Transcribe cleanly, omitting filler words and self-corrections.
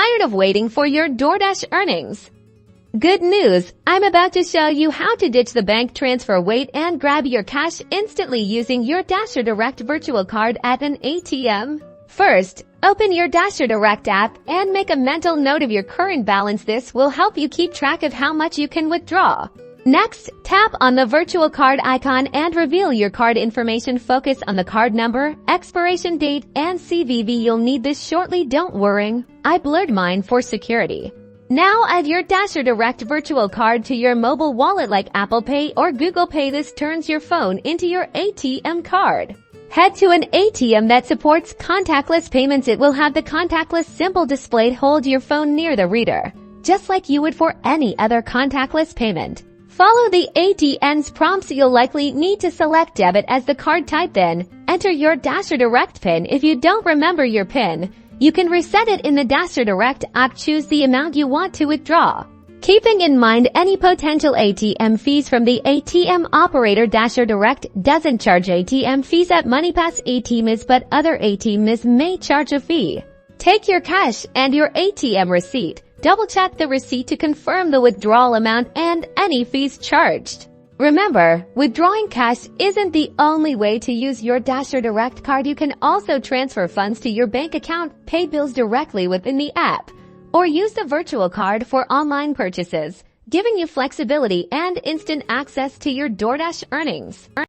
Tired of waiting for your DoorDash earnings? Good news! I'm about to show you how to ditch the bank transfer wait and grab your cash instantly using your DasherDirect virtual card at an ATM. First, open your DasherDirect app and make a mental note of your current balance. This will help you keep track of how much you can withdraw. Next, tap on the virtual card icon and reveal your card information. Focus on the card number, expiration date, and CVV. You'll need this shortly, don't worry. I blurred mine for security. Now add your DasherDirect virtual card to your mobile wallet like Apple Pay or Google Pay. This turns your phone into your ATM card. Head to an ATM that supports contactless payments. It will have the contactless symbol displayed. Hold your phone near the reader, just like you would for any other contactless payment. Follow the ATM's prompts. You'll likely need to select debit as the card type, then enter your DasherDirect PIN. If you don't remember your PIN, you can reset it in the DasherDirect app. Choose the amount you want to withdraw, keeping in mind any potential ATM fees from the ATM operator. DasherDirect doesn't charge ATM fees at MoneyPass ATMs, but other ATMs may charge a fee. Take your cash and your ATM receipt. Double-check the receipt to confirm the withdrawal amount and any fees charged. Remember, withdrawing cash isn't the only way to use your DasherDirect card. You can also transfer funds to your bank account, pay bills directly within the app, or use the virtual card for online purchases, giving you flexibility and instant access to your DoorDash earnings.